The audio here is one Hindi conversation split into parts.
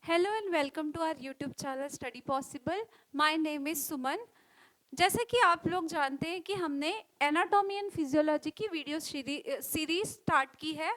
Hello and welcome to our YouTube channel study possible. My name is Suman. जैसे कि आप लोग जानते हैं कि हमने एनाटॉमी एंड फिजियोलॉजी की वीडियो सीरीज स्टार्ट की है,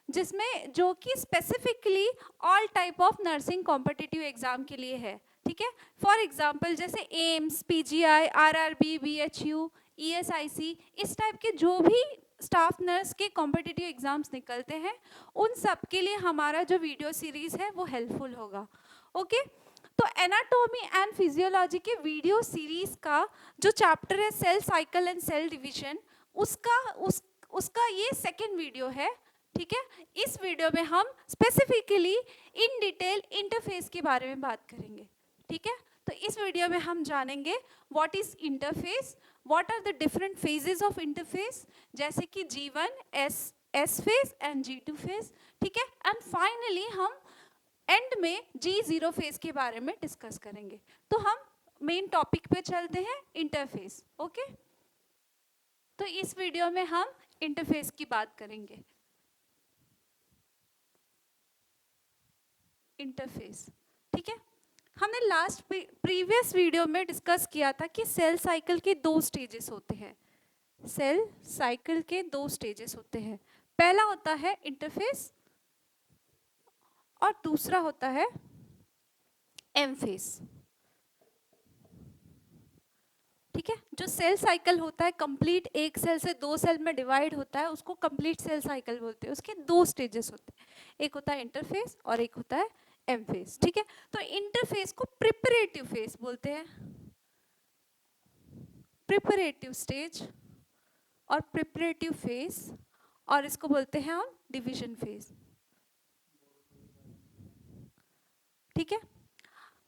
जिसमें जो कि specifically all type of nursing competitive exam के लिए है। ठीक है, फॉर एग्जांपल जैसे AIIMS, PGI, RRB, BHU, ESIC, इस टाइप के जो भी स्टाफ नर्स के कॉम्पिटिटिव एग्जाम्स निकलते हैं, उन सब के लिए हमारा जो वीडियो सीरीज है वो हेल्पफुल होगा। ओके, तो एनाटॉमी एंड फिजियोलॉजी के वीडियो सीरीज का जो चैप्टर है cell cycle and cell division, उसका ये सेकेंड वीडियो है। ठीक है, इस वीडियो में हम स्पेसिफिकली इन डिटेल इंटरफेस के बारे में बात करेंगे। ठीक है, तो इस वीडियो में हम जानेंगे what is interphase, what are the different phases of interphase, जैसे कि G1, S phase and G2 phase. ठीक है, एंड फाइनली हम एंड में G0 फेज के बारे में डिस्कस करेंगे। तो हम मेन टॉपिक पे चलते हैं, इंटरफेस। ओके, तो इस वीडियो में हम इंटरफेस की बात करेंगे। इंटरफेस, ठीक है, हमने लास्ट प्रीवियस वीडियो में डिस्कस किया था कि सेल साइकिल के दो स्टेजेस होते हैं। सेल साइकिल के दो स्टेजेस होते हैं, पहला होता है इंटरफेस और दूसरा होता है एम फेज। ठीक है, जो सेल साइकिल होता है कंप्लीट, एक सेल से दो सेल में डिवाइड होता है, उसको कंप्लीट सेल साइकिल बोलते हैं। उसके दो स्टेजेस होते हैं, एक होता है इंटरफेस और एक होता है एम फेज। ठीक है, तो इंटरफेस को प्रिपरेटिव फेज बोलते हैं, प्रिपरेटिव स्टेज और प्रिपरेटिव फेज, और इसको बोलते हैं हम डिवीजन फेज। ठीक है,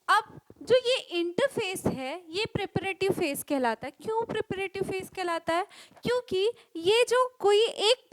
अब जो ये इंटरफेस है ये प्रिपरेटिव फेज कहलाता है। क्यों प्रिपरेटिव फेज कहलाता है? क्योंकि ये जो कोई एक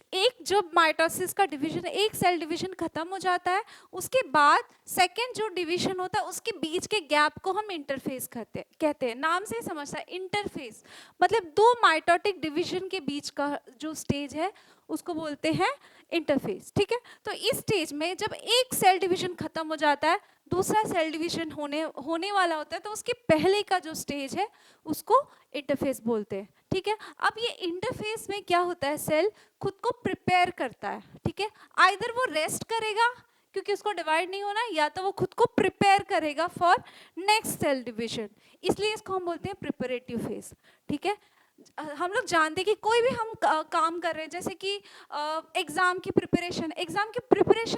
जो माइटोसिस का डिवीजन, एक सेल डिवीजन खत्म हो जाता है, उसके बाद सेकेंड जो डिवीजन होता है उसके बीच के गैप को हम इंटरफेस कहते हैं। नाम से ही समझता है, इंटरफेस मतलब दो माइटोटिक डिवीजन के बीच का जो स्टेज है उसको बोलते हैं इंटरफेस। ठीक है, तो इस स्टेज में जब एक सेल डिवीजन खत्म हो जाता है, दूसरा सेल डिवीजन होने वाला होता है, तो उसके पहले का जो स्टेज है उसको इंटरफेस बोलते हैं। ठीक है, अब ये इंटरफेस में क्या होता है, सेल खुद को प्रिपेयर करता है। ठीक है, आइदर वो रेस्ट करेगा क्योंकि उसको डिवाइड नहीं होना, या तो वो खुद को प्रिपेयर करेगा फॉर नेक्स्ट सेल डिवीजन, इसलिए इसको हम बोलते हैं प्रिपरेटिव फेज। ठीक है, हम लोग जानते हैं कि कोई भी हम काम कर रहे हैं, जैसे कि एग्ज़ाम की प्रिपरेशन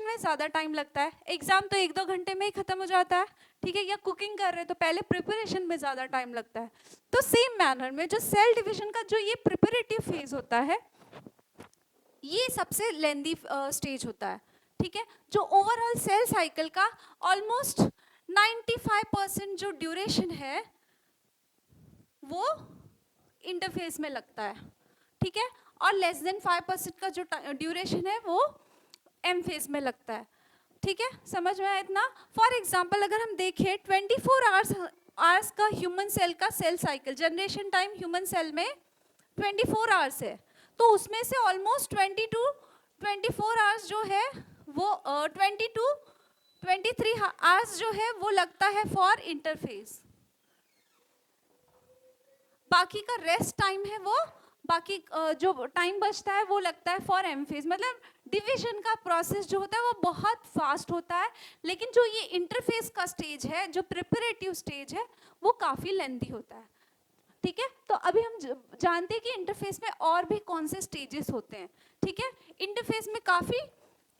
में ज़्यादा टाइम लगता है। एग्ज़ाम तो एक दो घंटे में ही ख़त्म हो जाता है। ठीक है, या कुकिंग कर रहे हैं तो पहले प्रिपरेशन में ज़्यादा टाइम लगता है। तो सेम मैनर में जो सेल डिवीजन का जो ये प्रिपरेटिव फेज होता है, ये सबसे लेंदी स्टेज होता है। ठीक है, जो ओवरऑल सेल साइकिल का ऑलमोस्ट 95% जो ड्यूरेशन है वो इंटरफेस में लगता है। ठीक है, और लेस देन 5% का जो ड्यूरेशन है वो एम फेज में लगता है। ठीक है, समझ में आया इतना? फॉर एग्जांपल अगर हम देखें 24 आवर्स का ह्यूमन सेल का cell cycle, generation time human cell में 24 आवर्स है, तो उसमें से ऑलमोस्ट 24 आवर्स जो है वो 23 आवर्स जो है वो लगता है फॉर इंटरफेस। बाकी का रेस्ट टाइम है वो, बाकी जो टाइम बचता है वो लगता है फॉर एम फेज। मतलब डिवीजन का प्रोसेस जो होता है वो बहुत फास्ट होता है, लेकिन जो ये इंटरफेस का स्टेज है, जो प्रिपरेटिव स्टेज है, वो काफ़ी लेंथी होता है। ठीक है, तो अभी हम जानते हैं कि इंटरफेस में और भी कौन से स्टेजेस होते हैं। ठीक है, इंटरफेस में काफ़ी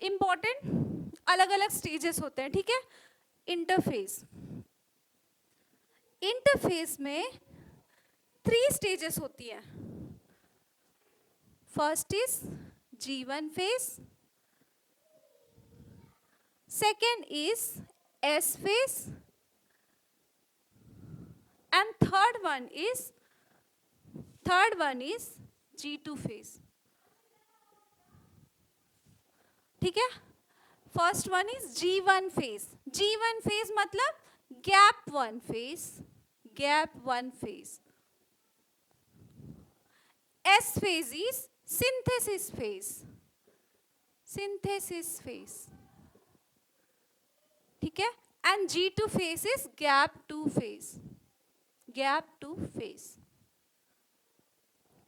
इंपॉर्टेंट अलग अलग स्टेजेस होते हैं। ठीक है, इंटरफेस इंटरफेस में 3 स्टेजेस होती हैं। First is G1 phase, second is S phase, and third one is G2 phase. ठीक है, first one is G1 phase. G1 phase मतलब gap one phase. S phase is synthesis phase. ठीक है, and G2 phase is gap 2 phase. Gap 2 phase.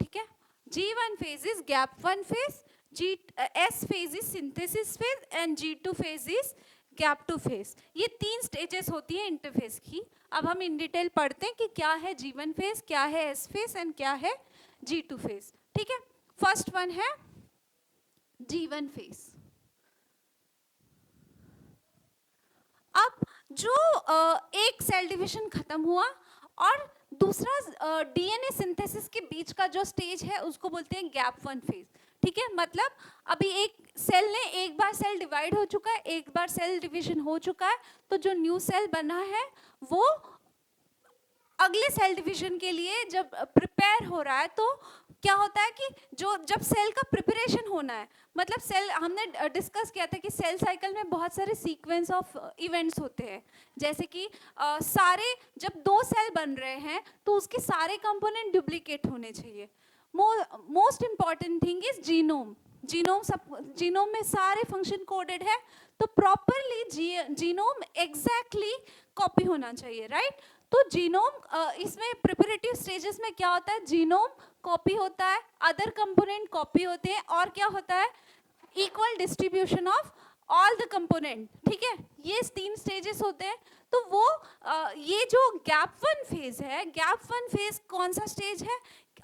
ठीक है. G1 phase is gap 1 phase, S phase is synthesis phase and G2 phase is gap 2 phase. ये तीन स्टेजेस होती है इंटरफेस की. अब हम इन डिटेल पढ़ते हैं कि क्या है G1 phase, क्या है S phase एंड क्या है G2 phase. ठीक है. फर्स्ट वन है G1 phase. अब जो एक सेल डिविजन खत्म हुआ और दूसरा डीएनए सिंथेसिस के बीच का जो स्टेज है उसको बोलते हैं गैप 1 फेज. ठीक है. मतलब अभी एक सेल ने एक बार सेल डिवाइड हो चुका है, एक बार सेल डिवीजन हो चुका है, तो जो न्यू सेल बना है वो अगले सेल डिवीजन के लिए जब प्रिपेयर हो रहा है तो क्या होता है कि जो जब सेल का प्रिपरेशन होना है, मतलब सेल हमने डिस्कस किया था कि सेल साइकिल में बहुत सारे सीक्वेंस ऑफ इवेंट्स होते हैं. जैसे कि सारे जब दो सेल बन रहे हैं तो उसके सारे कंपोनेंट डुप्लीकेट होने चाहिए. Most important thing is genome. Genome में सारे फंक्शन कोडेड है तो प्रॉपरली जीनोम एग्जैक्टली कॉपी होना चाहिए. राइट. तो जीनोम इसमें प्रिपरेटिव स्टेजेस में क्या होता है, जीनोम कॉपी होता है, अदर कंपोनेंट कॉपी होते हैं और क्या होता है, equal distribution of all the component. ठीक है. ये तीन स्टेजेस होते हैं. तो वो ये जो गैप 1 फेज है, गैप 1 फेज कौन सा स्टेज है,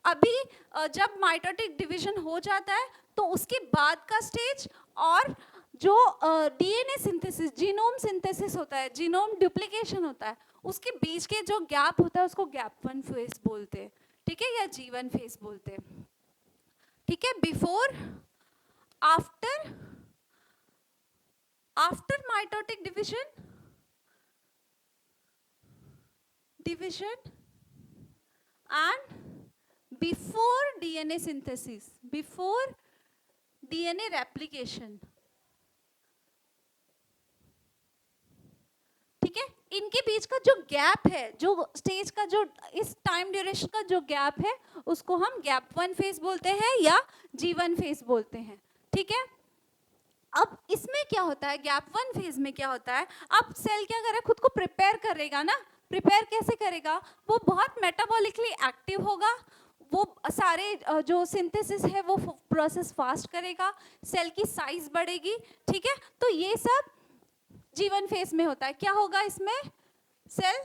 अभी जब माइटोटिक डिवीजन हो जाता है तो उसके बाद का स्टेज, और जो डीएनए सिंथेसिस, जीनोम सिंथेसिस होता है, जीनोम डुप्लीकेशन होता है, उसके बीच के जो गैप होता है उसको गैप 1 फेज बोलते हैं. ठीक है. या G1 फेज बोलते हैं. ठीक है. Before, after mitotic division and before DNA synthesis, before DNA replication. ठीक है. इनके बीच का जो गैप है, जो स्टेज का जो इस टाइम ड्यूरेशन का जो गैप है उसको हम गैप 1 फेज बोलते हैं या G1 फेज बोलते हैं. ठीक है. अब इसमें क्या होता है, गैप 1 फेज में क्या होता है, अब सेल क्या करे, खुद को प्रिपेयर करेगा ना. प्रिपेयर कैसे करेगा, वो बहुत मेटाबॉलिकली एक्टिव होगा, वो सारे जो सिंथेसिस है वो प्रोसेस फास्ट करेगा, सेल की साइज बढ़ेगी. ठीक है. तो ये सब G1 फेज में होता है. क्या होगा इसमें, सेल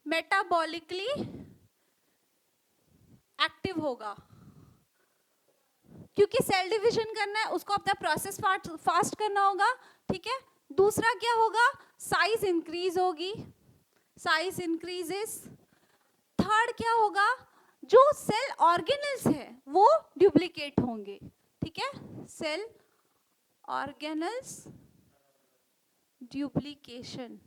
मेटाबॉलिकली एक्टिव होगा क्योंकि सेल डिवीजन करना है, उसको अपना प्रोसेस फास्ट करना होगा. ठीक है. दूसरा क्या होगा, साइज इंक्रीज होगी, साइज इंक्रीजेस. थर्ड क्या होगा, जो सेल ऑर्गेनेल्स है वो डुप्लीकेट होंगे. ठीक है. Cell organelles duplication.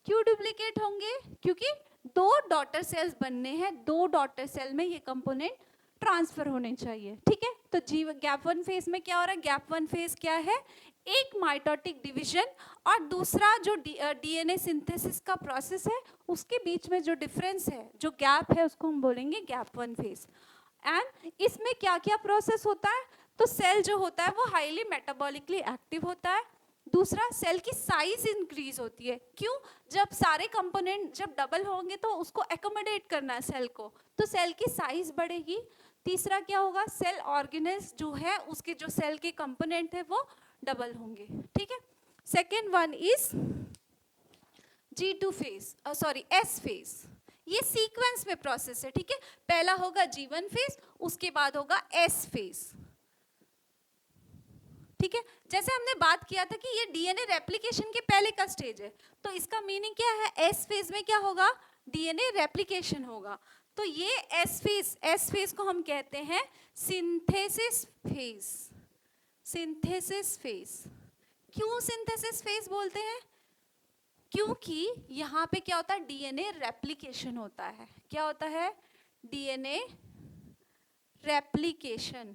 क्यों डुप्लीकेट होंगे, क्योंकि दो डॉटर सेल्स बनने हैं, दो डॉटर सेल में ये कंपोनेंट ट्रांसफर होने चाहिए. ठीक है. तो गैप 1 फेज में क्या हो रहा है, गैप 1 फेज क्या है, एक माइटोटिक डिवीजन और दूसरा जो डीएनए सिंथेसिस का प्रोसेस है उसके बीच में जो डिफरेंस है, जो गैप है, उसको हम बोलेंगे गैप 1 फेज. एंड इसमें क्या क्या प्रोसेस होता है, तो सेल जो होता है वो हाईली मेटाबॉलिकली एक्टिव होता है. दूसरा, सेल की साइज इंक्रीज होती है. क्यों, जब सारे कंपोनेंट जब डबल होंगे तो उसको एकोमोडेट करना है सेल को, तो सेल की साइज बढ़ेगी. तीसरा क्या होगा, सेल ऑर्गेनेल्स जो है उसके जो सेल के कंपोनेंट है वो डबल होंगे. ठीक है. Second one is G2 phase, sorry S phase. ये सीक्वेंस में प्रोसेस है. ठीक है. पहला होगा G1 फेज, उसके बाद होगा S फेज. ठीक है. जैसे हमने बात किया था कि ये डीएनए रेप्लिकेशन के पहले का स्टेज है, तो इसका मीनिंग क्या है, एस फेज में क्या होगा, डीएनए रेप्लिकेशन होगा. तो ये एस फेज को हम कहते हैं सिंथेसिस फेज. Synthesis phase. क्यों सिंथेसिस फेज बोलते हैं, क्योंकि यहाँ पे क्या होता है, डीएनए रेप्लिकेशन होता है. क्या होता है, डीएनए रेप्लिकेशन.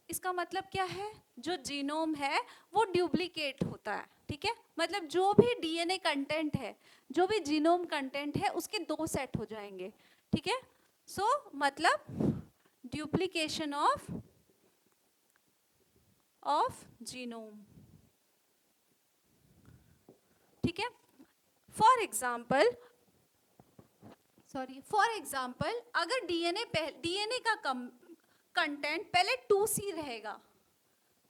इसका मतलब क्या है, जो जीनोम है वो डुप्लीकेट होता है. ठीक है. मतलब जो भी डीएनए कंटेंट है, जो भी जीनोम कंटेंट है उसके दो सेट हो जाएंगे. ठीक है. सो मतलब डुप्लीकेशन ऑफ जीनोम. ठीक है। फॉर एग्जाम्पल अगर डीएनए का कंटेंट पहले 2C रहेगा,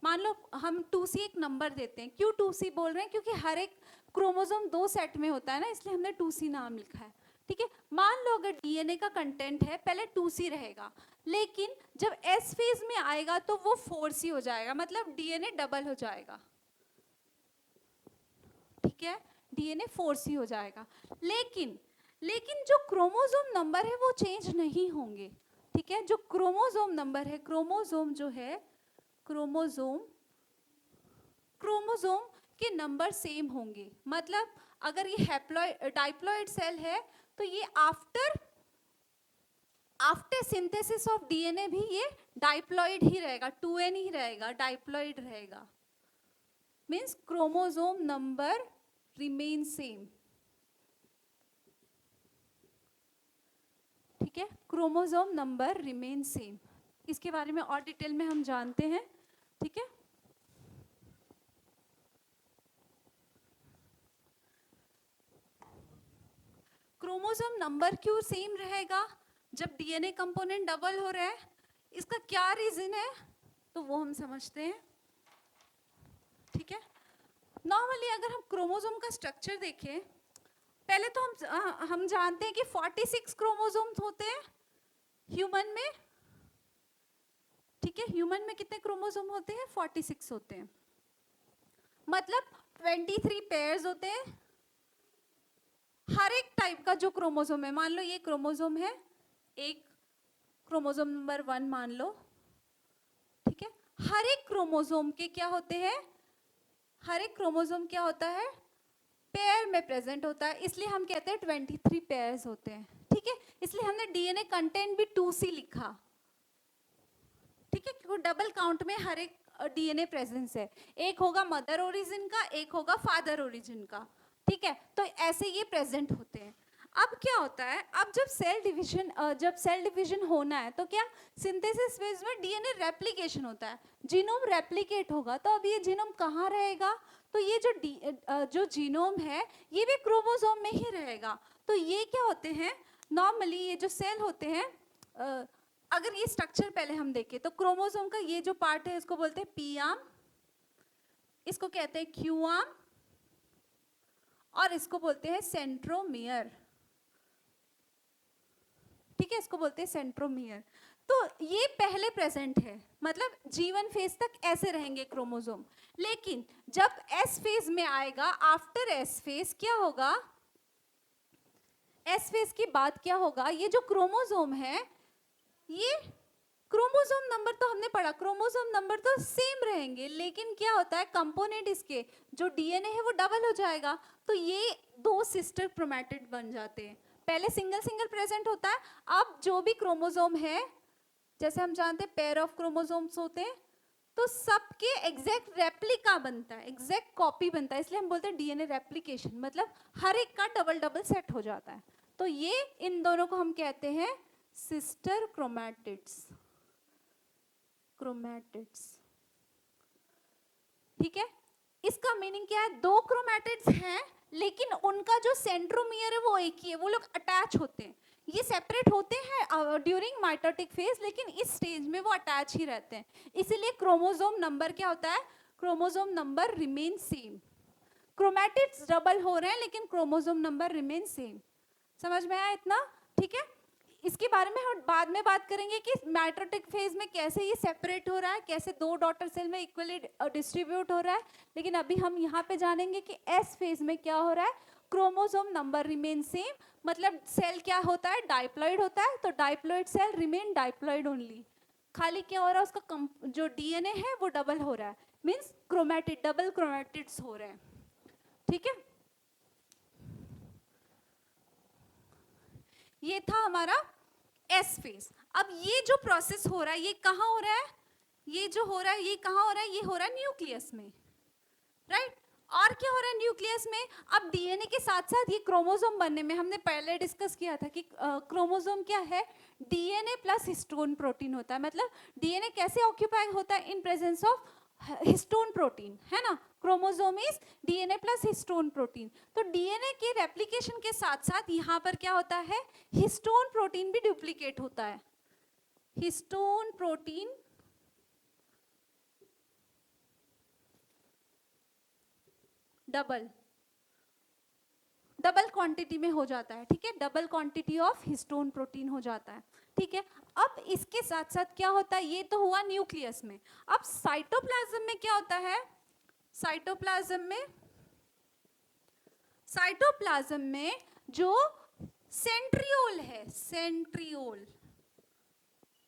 मान लो हम 2C एक नंबर देते हैं। क्यों 2C बोल रहे हैं? क्योंकि हर एक क्रोमोसोम 2 सेट में होता है ना, इसलिए हमने 2C नाम लिखा है। ठीक है, मान लो अगर डीएनए का कंटेंट है पहले 2C रहेगा, लेकिन जब एस फेज में आएगा तो वो 4C हो जाएगा, मतलब डीएनए डबल हो जाएगा। ठीक है, डीएनए 4C हो जाएगा, लेकिन जो क्रोमोसोम नंबर है वो चेंज नहीं होंगे। ठीक है, जो क्रोमोसोम नंबर है, क्रोमोसोम जो है, क्रोमोसोम के नंबर सेम होंगे। मतलब अगर ये डाइप्लॉइड सेल है तो ये आफ्टर सिंथेसिस ऑफ डीएनए भी ये डाइप्लॉइड ही रहेगा, 2n ही रहेगा, डाइप्लॉइड रहेगा। Means chromosome number remain same. ठीक है, क्रोमोसोम नंबर रिमेन सेम। इसके बारे में और डिटेल में हम जानते हैं। ठीक है, क्रोमोसोम नंबर क्यों सेम रहेगा जब डीएनए कंपोनेंट डबल हो रहा है? इसका क्या रीजन है तो वो हम समझते हैं। ठीक है, नॉर्मली अगर हम क्रोमोसोम का स्ट्रक्चर देखें, पहले तो हम जानते हैं कि 46 क्रोमोसोम्स होते हैं ह्यूमन में। ठीक है, ह्यूमन में कितने क्रोमोसोम होते हैं? 46 होते हैं, मतलब 23 पेयर्स होते हैं हर एक टाइप का जो क्रोमोसोम है। मान लो ये क्रोमोसोम है, एक क्रोमोसोम नंबर 1 मान लो। ठीक है, हर एक क्रोमोसोम के क्या होते हैं? हर एक क्रोमोसोम क्या होता है? पेयर में प्रेजेंट होता है, इसलिए हम कहते हैं 23 पेयर्स होते हैं। ठीक है, इसलिए हमने डीएनए कंटेंट भी 2C लिखा। ठीक है, क्योंकि डबल काउंट में हर एक डीएनए प्रेजेंस है, एक होगा मदर ओरिजिन का, एक होगा फादर ओरिजिन का। ठीक है, तो ऐसे ये प्रेजेंट होते हैं। अब क्या होता है, अब जब सेल डिवीजन होना है तो क्या सिंथेसिस फेज में डीएनए रेप्लिकेशन होता है, जीनोम रेप्लिकेट होगा। तो अब ये जीनोम कहाँ रहेगा? तो ये जो जीनोम है ये भी क्रोमोसोम में ही रहेगा। तो ये क्या होते हैं, नॉर्मली ये जो सेल होते हैं, अगर ये स्ट्रक्चर पहले हम देखें तो क्रोमोसोम का ये जो पार्ट है इसको बोलते हैं पी आर्म, इसको कहते हैं क्यू आर्म, और इसको बोलते हैं सेंट्रोमियर। ठीक है, इसको बोलते हैं सेंट्रोमियर। तो ये पहले प्रेजेंट है, मतलब जीवन फेज तक ऐसे रहेंगे क्रोमोसोम। लेकिन जब एस फेज में आएगा, आफ्टर एस फेज क्या होगा? एस फेज के बाद क्या होगा? ये जो क्रोमोसोम है, ये क्रोमोसोम नंबर तो हमने पढ़ा, क्रोमोसोम नंबर तो सेम रहेंगे, लेकिन क्या होता है, कंपोनेंट इसके जो डीएनए है वो डबल हो जाएगा। तो ये 2 सिस्टर क्रोमैटिड बन जाते हैं। पहले सिंगल सिंगल प्रेजेंट होता है, अब जो भी क्रोमोसोम है, जैसे हम जानते हैं पेयर ऑफ क्रोमोसोम्स होते हैं, तो सबके एग्जैक्ट रेप्लिका बनता है, एग्जैक्ट कॉपी बनता है, इसलिए हम बोलते हैं डीएनए रेप्लिकेशन, मतलब हर एक का डबल डबल सेट हो जाता है। तो ये इन दोनों को हम कहते हैं सिस्टर क्रोमैटिड्स। ठीक है, इसका मीनिंग क्या है? 2 क्रोमैटिड्स हैं, लेकिन उनका जो सेंट्रोमियर है वो एक ही है, वो लोग अटैच होते हैं। ये सेपरेट होते हैं ड्यूरिंग माइटोटिक फेज, लेकिन इस स्टेज में वो अटैच ही रहते हैं। इसीलिए क्रोमोसोम नंबर क्या होता है? Chromosome number remain same. Chromatids double हो रहे हैं लेकिन क्रोमोसोम नंबर रिमेन सेम। समझ में आया इतना? ठीक है, इसके बारे में हम बाद में बात करेंगे कि माइटोटिक फेज में कैसे ये सेपरेट हो रहा है, कैसे 2 डॉटर सेल में इक्वली डिस्ट्रीब्यूट हो रहा है। लेकिन अभी हम यहाँ पे जानेंगे कि एस फेज में क्या हो रहा है। क्रोमोसोम नंबर रिमेन सेम, मतलब सेल क्या होता है? डाइप्लॉइड होता है, तो diploid cell remain diploid only. खाली क्या हो रहा है, उसका जो डीएनए है वो डबल हो रहा है, मीन्स क्रोमैटिड, डबल क्रोमैटिड्स हो रहे हैं। ठीक है, ये था हमारा एस फेज। अब ये जो प्रोसेस हो रहा है ये कहाँ हो रहा है? ये जो हो रहा है ये कहाँ हो रहा है? ये हो रहा है न्यूक्लियस में, राइट? और क्या हो रहा है न्यूक्लियस में? अब डीएनए के साथ साथ ये क्रोमोसोम बनने में हमने पहले डिस्कस किया था कि क्रोमोसोम क्या है? डीएनए प्लस हिस्टोन प्रोटीन होता है। मतलब डीएनए कैसे ऑक्यूपाई होता है? In presence of histone protein, है ना, chromosome is DNA plus histone protein. तो डीएनए के रेप्लिकेशन के साथ साथ यहाँ पर क्या होता है, हिस्टोन प्रोटीन भी डुप्लीकेट होता है। हिस्टोन प्रोटीन डबल क्वांटिटी में हो जाता है, ठीक है, double quantity of histone protein हो जाता है, ठीक है। अब इसके साथ साथ क्या होता है, ये तो हुआ न्यूक्लियस में। अब साइटोप्लाज्म में क्या होता है, साइटोप्लाज्म में जो सेंट्रियोल है, सेंट्रियोल,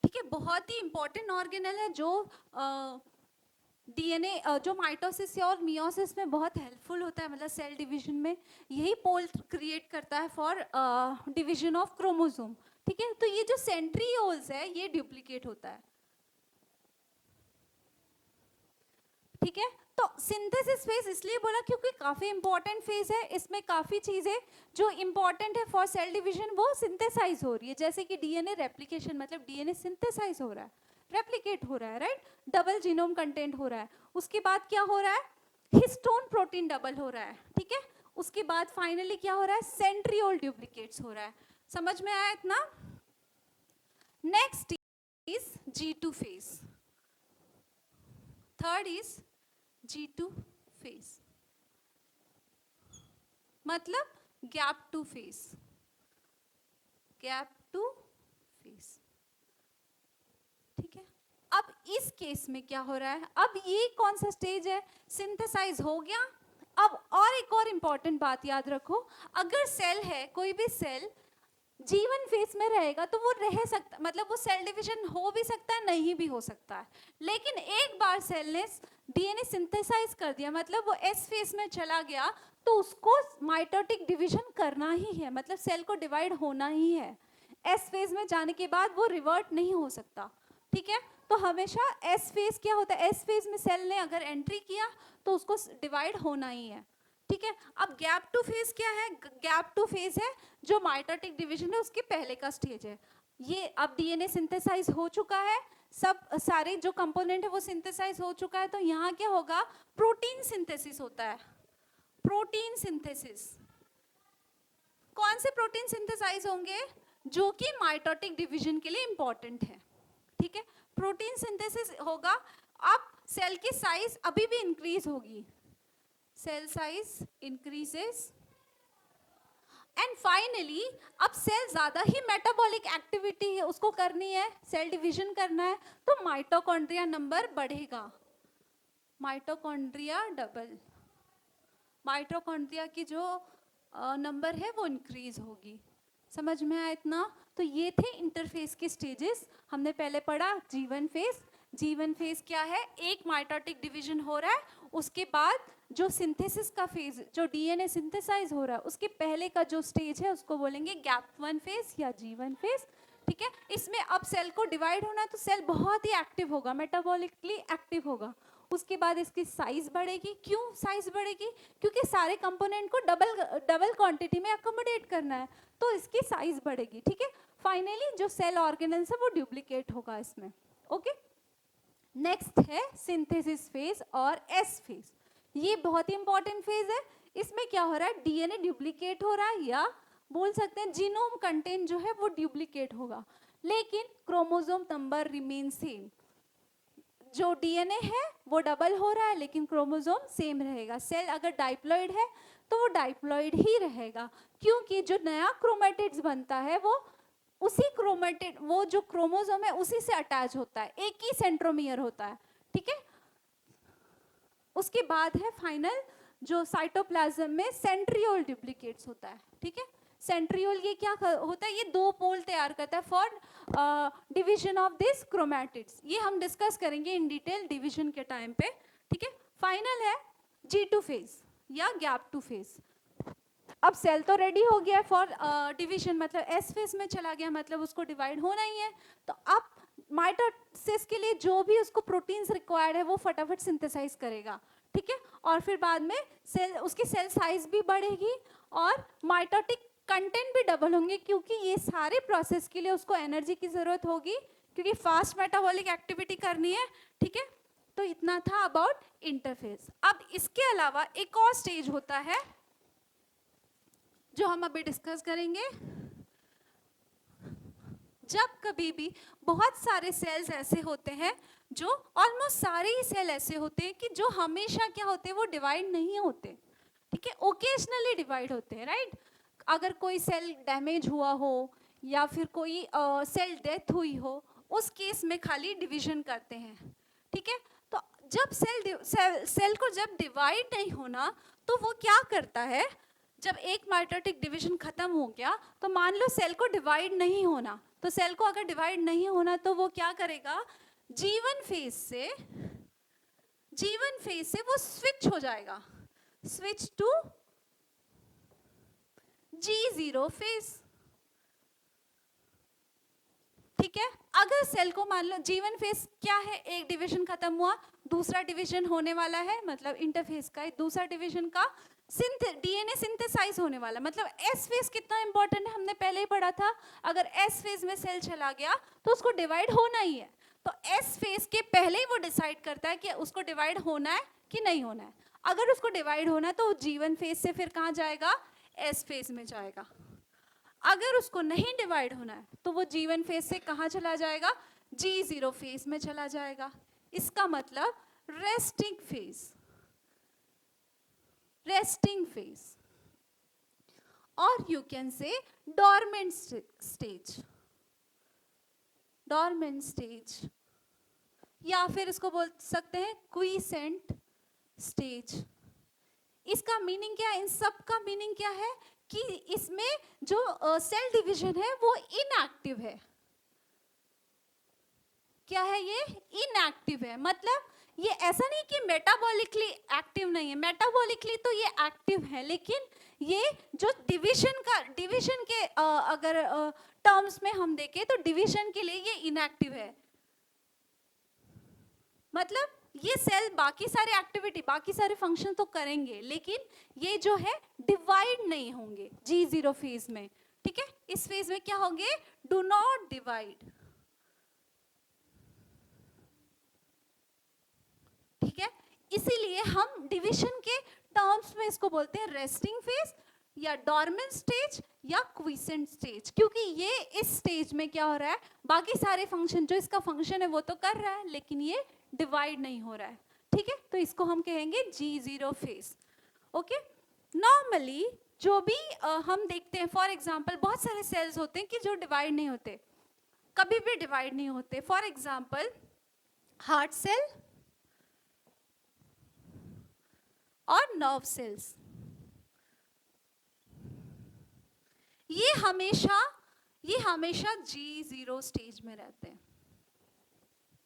ठीक है, बहुत ही इंपॉर्टेंट ऑर्गेनल है जो डीएनए जो माइटोसिस और मियोसिस में बहुत हेल्पफुल होता है, मतलब सेल डिवीजन में यही पोल क्रिएट करता है फॉर डिवीजन ऑफ क्रोमोसोम, ठीक है। तो ये जो सेंट्रियोल्स है ये डुप्लीकेट होता है, ठीक है। तो सिंथेसिस फेज इसलिए बोला क्योंकि काफी इंपॉर्टेंट फेज है, इसमें काफी चीजें जो इंपॉर्टेंट है फॉर सेल डिवीजन वो सिंथेसाइज हो रही है, जैसे कि डीएनए रेप्लिकेशन, मतलब डीएनए सिंथेसाइज हो रहा है, रेप्लिकेट हो रहा है, राइट, डबल जीनोम कंटेंट हो रहा है। उसके बाद क्या हो रहा है, हिस्टोन प्रोटीन डबल हो रहा है, ठीक है। उसके बाद फाइनली क्या हो रहा है, सेंट्रियोल डुप्लीकेट्स हो रहा है। समझ में आया इतना? Next is G2 phase, third is G2 phase, मतलब gap two phase, gap two phase, ठीक है। अब इस केस में क्या हो रहा है, अब ये कौन सा स्टेज है, सिंथेसाइज हो गया। अब और एक और इंपॉर्टेंट बात याद रखो, अगर सेल है, कोई भी सेल जीवन फेज में रहेगा तो वो रह सकता, मतलब वो सेल डिवीजन हो भी सकता है, नहीं भी हो सकता है, लेकिन एक बार सेल ने डीएनए सिंथेसाइज कर दिया, मतलब वो एस फेज में चला गया, तो उसको माइटोटिक डिवीजन करना ही है, मतलब सेल को डिवाइड होना ही है। एस फेज में जाने के बाद वो रिवर्ट नहीं हो सकता, ठीक है। तो हमेशा एस फेज क्या होता है, एस फेज में सेल ने अगर एंट्री किया तो उसको डिवाइड होना ही है, ठीक है। अब गैप टू फेज क्या है, गैप टू फेज है जो माइटोटिक डिवीजन है उसके पहले का स्टेज है। ये अब डीएनए सिंथेसाइज हो चुका है, सब सारे जो कंपोनेंट है वो सिंथेसाइज हो चुका है, तो यहाँ क्या होगा, प्रोटीन सिंथेसिस होता है, प्रोटीन सिंथेसिस। कौन से प्रोटीन सिंथेसाइज होंगे, जो कि माइटोटिक डिवीजन के लिए इंपॉर्टेंट है, ठीक है। प्रोटीन सिंथेसिस होगा, अब सेल की साइज अभी भी इंक्रीज होगी, cell size increases, and finally अब सेल ज्यादा ही मेटाबॉलिक एक्टिविटी है उसको करनी है, सेल डिवीजन करना है, तो माइटोकॉन्ड्रिया नंबर बढ़ेगा, माइटोकॉन्ड्रिया डबल, माइटोकॉन्ड्रिया की जो नंबर है वो इंक्रीज होगी। समझ में आया इतना? तो ये थे इंटरफेस के स्टेजेस, हमने पहले पढ़ा जीवन फेज। जीवन फेज क्या है, एक माइटोटिक डिवीजन हो रहा है, उसके बाद जो सिंथेसिस का फेज, जो डीएनए सिंथेसाइज हो रहा है उसके पहले का जो स्टेज है उसको बोलेंगे गैप वन फेज या जीवन फेज, ठीक है। इसमें अब सेल को डिवाइड होना है तो सेल बहुत ही एक्टिव होगा, मेटाबॉलिकली एक्टिव होगा, उसके बाद इसकी साइज बढ़ेगी। क्यों साइज बढ़ेगी, क्योंकि सारे कंपोनेंट को डबल क्वांटिटी में अकोमोडेट करना है, तो इसकी साइज बढ़ेगी, ठीक है। फाइनली जो सेल ऑर्गेनल्स है वो डुप्लीकेट होगा इसमें, ओके। नेक्स्ट है सिंथेसिस फेज और एस फेज, ये बहुत ही इंपॉर्टेंट फेज है। इसमें क्या हो रहा है, डीएनए डुप्लीकेट हो रहा है, या बोल सकते हैं जीनोम कंटेंट जो है वो डुप्लीकेट होगा, लेकिन क्रोमोसोम नंबर रिमेन सेम। जो डीएनए है वो डबल हो रहा है लेकिन क्रोमोसोम सेम रहेगा। सेल अगर डाइप्लॉइड है तो वो डाइप्लॉइड ही रहेगा, क्योंकि जो नया क्रोमेटिड्स बनता है वो उसी क्रोमेटिड, वो जो क्रोमोसोम है उसी से अटैच होता है, एक ही सेंट्रोमियर होता है, ठीक है। उसके बाद है फाइनल जो साइटोप्लाज्म में सेंट्रियोल डुप्लीकेट्स होता है, ठीक है। सेंट्रियोल ये क्या होता है, ये दो पोल तैयार करता है for division of this chromatids, ये हम डिस्कस करेंगे इन डिटेल डिवीजन के टाइम पे, ठीक है। फाइनल है G2 फेज या गैप टू फेज। अब सेल तो रेडी हो गया फॉर डिवीजन, मतलब एस फेज में चला गया, मतलब उसको डिवाइड होना ही है, तो अब माइटोसिस के लिए जो भी उसको प्रोटीन्स रिक्वायर्ड है वो फटाफट सिंथेसाइज करेगा, ठीक है। और फिर बाद में सेल, उसकी सेल साइज भी बढ़ेगी और माइटोटिक कंटेंट भी डबल होंगे, क्योंकि ये सारे प्रोसेस के लिए उसको एनर्जी की जरूरत होगी, क्योंकि फास्ट मेटाबॉलिक एक्टिविटी करनी है, ठीक है। तो इतना था अबाउट इंटरफेस। अब इसके अलावा एक और स्टेज होता है जो हम अभी डिस्कस करेंगे। जब कभी भी बहुत सारे सेल्स ऐसे होते हैं, जो ऑलमोस्ट सारे ही सेल ऐसे होते हैं कि जो हमेशा क्या होते हैं, वो डिवाइड नहीं होते, ठीक है, ओकेजनली डिवाइड होते हैं, राइट। अगर कोई सेल डैमेज हुआ हो या फिर कोई सेल डेथ हुई हो, उस केस में खाली डिवीजन करते हैं, ठीक है। तो जब सेल को जब डिवाइड नहीं होना, तो वो क्या करता है, जब एक माइटोटिक डिवीजन खत्म हो गया, तो मान लो सेल को डिवाइड नहीं होना, तो सेल को अगर डिवाइड नहीं होना तो वो क्या करेगा, जीवन फेज से वो स्विच हो जाएगा, स्विच टू G0 फेज, ठीक है। अगर सेल को मान लो जीवन फेज क्या है, एक डिवीजन खत्म हुआ, दूसरा डिवीजन होने वाला है, मतलब इंटरफेज का दूसरा डिवीजन का डीएनए सिंथेसाइज होने वाला, मतलब एस फेज कितना इंपॉर्टेंट है, हमने पहले ही पढ़ा था। अगर एस फेज में सेल चला गया तो उसको डिवाइड होना ही है, तो एस फेज के पहले ही वो डिसाइड करता है कि उसको डिवाइड होना है कि नहीं होना है। अगर उसको डिवाइड होना है तो जीवन फेज से फिर कहाँ जाएगा, एस फेज में जाएगा। अगर उसको नहीं डिवाइड होना है तो वो जीवन फेज से कहाँ चला जाएगा, G0 फेज में चला जाएगा। इसका मतलब रेस्टिंग फेज, और you can say dormant stage, या फिर इसको बोल सकते हैं क्वीसेंट स्टेज। इसका मीनिंग क्या है, इन सब का मीनिंग क्या है कि इसमें जो सेल डिवीजन है वो इनएक्टिव है। क्या है ये, इनएक्टिव है। मतलब ये ऐसा नहीं कि मेटाबॉलिकली एक्टिव नहीं है, मेटाबॉलिकली तो ये एक्टिव है, लेकिन ये जो डिवीजन के अगर टर्म्स में हम देखें तो डिवीजन के लिए ये इनएक्टिव है। मतलब ये सेल बाकी सारे एक्टिविटी, बाकी सारे फंक्शन तो करेंगे, लेकिन ये जो है डिवाइड नहीं होंगे G0 फेज में, ठीक है। इस फेज में क्या होंगे, डू नॉट डिवाइड, ठीक है। इसीलिए हम डिवीजन के टर्म्स में इसको बोलते हैं रेस्टिंग फेज या डोरमेंट स्टेज या क्वीसेंट स्टेज, क्योंकि ये इस स्टेज में क्या हो रहा है, बाकी सारे फंक्शन जो इसका फंक्शन है वो तो कर रहा है, लेकिन ये डिवाइड नहीं हो रहा है, ठीक है। तो इसको हम कहेंगे G0 फेज, ओके। नॉर्मली जो भी हम देखते हैं, फॉर एग्जांपल बहुत सारे सेल्स होते हैं कि जो डिवाइड नहीं होते, कभी भी डिवाइड नहीं होते। फॉर एग्जांपल हार्ट सेल और नर्व सेल्स, ये हमेशा G0 स्टेज में रहते हैं,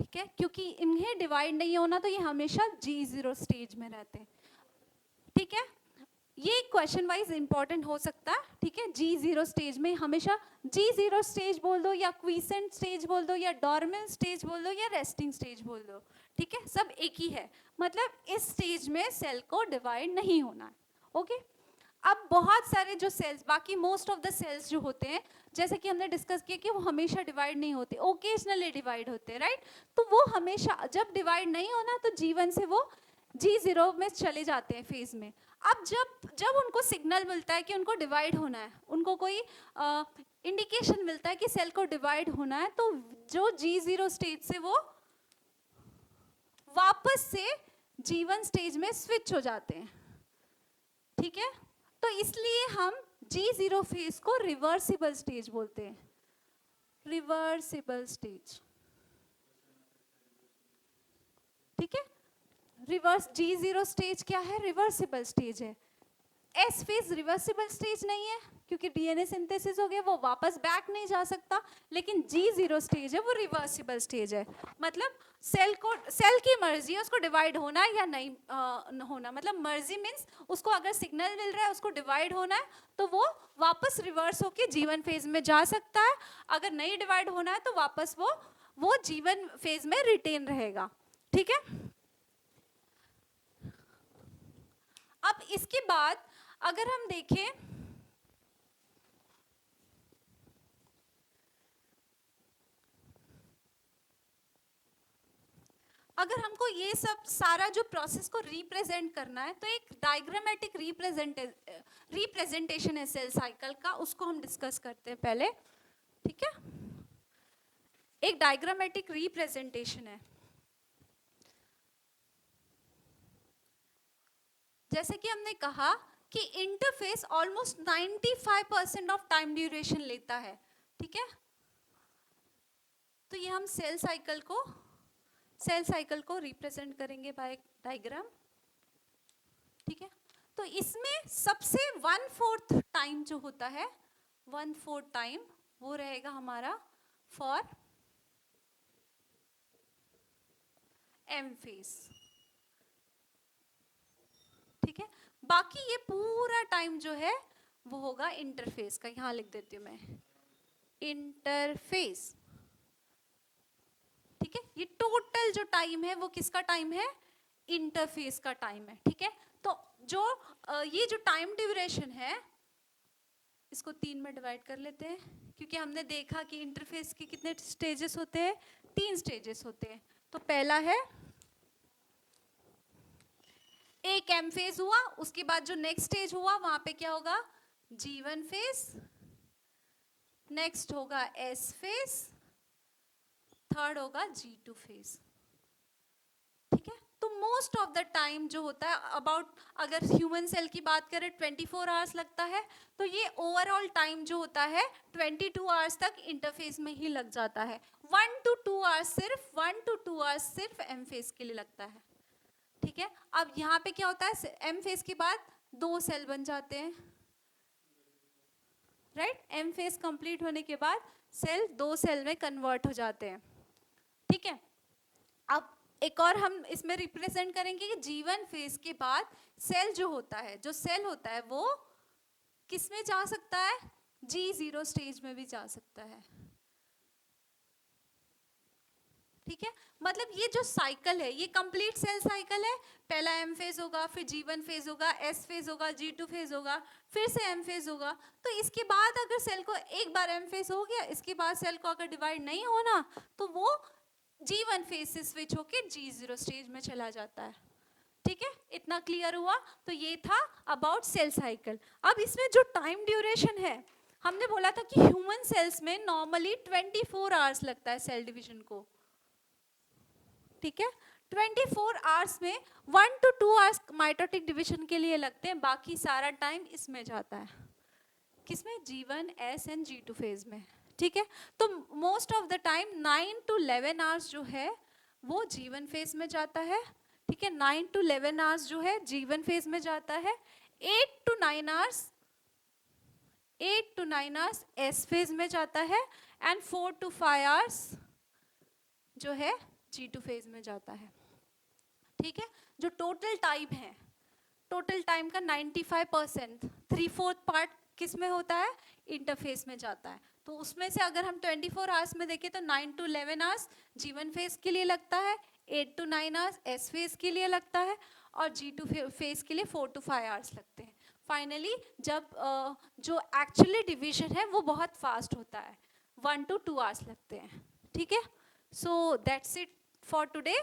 ठीक है, क्योंकि इन्हें डिवाइड नहीं होना, तो ये हमेशा G0 स्टेज में रहते हैं, ठीक है। ये क्वेश्चन वाइज इंपॉर्टेंट हो सकता है, ठीक है। G0 स्टेज में हमेशा G0 स्टेज बोल दो या क्वीसेंट स्टेज बोल दो या डोरमेंट स्टेज बोल दो या रेस्टिंग स्टेज बोल दो, ठीक है, सब एक ही है। मतलब इस स्टेज में सेल को डिवाइड नहीं होना है, ओके। अब बहुत सारे जो सेल्स, बाकी मोस्ट ऑफ द सेल्स जो होते हैं, जैसे कि हमने डिस्कस किया कि वो हमेशा डिवाइड नहीं होते, ओकेजनली डिवाइड होते हैं, राइट। तो वो हमेशा जब डिवाइड नहीं होना तो जीवन से वो G0 में चले जाते हैं फेज में। अब जब उनको सिग्नल मिलता है कि उनको डिवाइड होना है, उनको कोई इंडिकेशन मिलता है कि सेल को डिवाइड होना है, तो जो G0 स्टेज से वो वापस से जीवन स्टेज में स्विच हो जाते हैं, ठीक है। तो इसलिए हम G0 फेज को रिवर्सिबल स्टेज बोलते हैं, रिवर्सिबल स्टेज, ठीक है। रिवर्स G0 स्टेज क्या है, रिवर्सिबल स्टेज है। एस फेज रिवर्सिबल स्टेज नहीं है, क्योंकि डीएनए सिंथेसिस हो गया, वो वापस बैक नहीं जा सकता, लेकिन G0 स्टेज है, वो रिवर्सिबल स्टेज है। मतलब सेल की मर्जी है उसको डिवाइड होना या नहीं होना, मतलब मर्जी मीन्स उसको अगर सिग्नल मिल रहा है उसको डिवाइड होना है, तो वो वापस रिवर्स होके जीवन फेज में जा सकता है। अगर नहीं डिवाइड होना है तो वापस वो जीवन फेज में रिटेन रहेगा, ठीक है। अब इसके बाद अगर हम देखें, अगर हमको ये सब सारा जो प्रोसेस को रिप्रेजेंट करना है तो एक डायग्रामेटिक रिप्रेजेंटेशन है सेल साइकिल का, उसको हम डिस्कस करते हैं पहले, ठीक है। एक डायग्रामेटिक रिप्रेजेंटेशन है, जैसे कि हमने कहा कि interface almost 95% of time duration लेता है, ठीक है। तो ये हम सेल साइकिल को रिप्रेजेंट करेंगे बाय डायग्राम, ठीक है। तो इसमें सबसे 1/4 टाइम जो होता है, 1/4 टाइम वो रहेगा हमारा फॉर एम फेज, ठीक है। बाकी ये पूरा टाइम जो है वो होगा इंटरफेस का, यहां लिख देती हूं मैं इंटरफेस, ठीक है। ये टोटल जो टाइम है वो किसका टाइम है, इंटरफेस का टाइम है, ठीक है। तो जो ये जो टाइम ड्यूरेशन है इसको 3 में डिवाइड कर लेते हैं, क्योंकि हमने देखा कि इंटरफेस के कितने स्टेजेस होते हैं, 3 स्टेजेस होते हैं। तो पहला है एक एम फेज हुआ, उसके बाद जो नेक्स्ट स्टेज हुआ वहां पे क्या होगा, G1 फेज, नेक्स्ट होगा S फेज, थर्ड होगा G2 फेज, ठीक है। तो मोस्ट ऑफ द टाइम जो होता है अबाउट, अगर ह्यूमन सेल की बात करें 24 आवर्स लगता है, तो ये ओवरऑल टाइम जो होता है 22 आवर्स तक इंटरफेस में ही लग जाता है। 1 to 2 आवर्स सिर्फ एम फेज के लिए लगता है, ठीक है। अब यहाँ पे क्या होता है, एम फेज के बाद 2 सेल बन जाते हैं, राइट। एम फेज कंप्लीट होने के बाद सेल 2 सेल में कन्वर्ट हो जाते हैं, ठीक है। अब एक और हम इसमें रिप्रेजेंट करेंगे कि G1 फेज के बाद सेल जो होता है, जो सेल होता है वो किस में जा सकता है, G0 स्टेज में भी जा सकता है, ठीक है। मतलब ये जो साइकिल है ये कंप्लीट सेल साइकिल है, पहला एम फेज होगा, फिर G1 फेज होगा, एस फेज होगा, G2 फेज होगा, फिर से एम फेज होगा। तो इसके बाद अगर सेल को एक बार एम फेज हो गया, इसके बाद सेल को अगर डिवाइड नहीं होना तो वो G1 फेज से स्विच होके G0 स्टेज में चला जाता है, ठीक है। इतना क्लियर हुआ। तो ये था अबाउट सेल साइकिल। अब इसमें जो टाइम ड्यूरेशन है, हमने बोला था कि ह्यूमन सेल्स में नॉर्मली 24 आवर्स लगता है सेल डिवीजन को, ठीक है। 24 आवर्स में 1 to 2 आवर्स माइटोटिक डिवीजन के लिए लगते हैं, बाकी सारा टाइम इसमें जाता है, किसमें, G1, S and G2 phase में, ठीक है। तो most of the time 9 to 11 hours जो है वो G1 फेज में जाता है, ठीक है। 9 to 11 आवर्स जो है G1 फेज में जाता है, 8 to 9 आवर्स S फेज में जाता है, एंड 4 to 5 आवर्स जो है G2 फेज में जाता है, ठीक है। जो टोटल टाइम है, टोटल टाइम का 95%, 3/4 पार्ट किस में होता है, इंटरफेस में जाता है। तो उसमें से अगर हम 24 आवर्स में देखें तो 9 to 11 आवर्स G1 फेज के लिए लगता है, 8 to 9 आवर्स S फेज के लिए लगता है, और G2 फेज के लिए 4 to 5 आवर्स लगते हैं। फाइनली जब जो एक्चुअली डिवीजन है वो बहुत फास्ट होता है, 1 to 2 आवर्स लगते हैं, ठीक है। So that's it for today.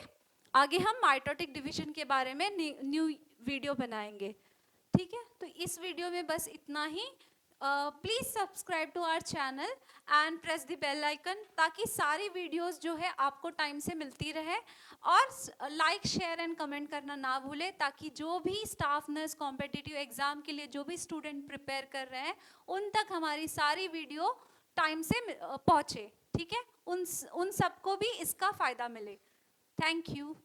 आगे हम माइटोटिक डिवीजन के बारे में न्यू वीडियो बनाएंगे, ठीक है। तो इस वीडियो में बस इतना ही। Please subscribe to our channel and press the bell icon, ताकि सारी वीडियोस जो है आपको टाइम से मिलती रहे, और लाइक शेयर एंड कमेंट करना ना भूलें, ताकि जो भी स्टाफ नर्स कॉम्पिटिटिव एग्जाम के लिए जो भी स्टूडेंट प्रिपेयर कर रहे हैं उन तक हमारी सारी वीडियो टाइम से पहुँचे, ठीक है। उन सबको भी इसका फ़ायदा मिले। Thank you.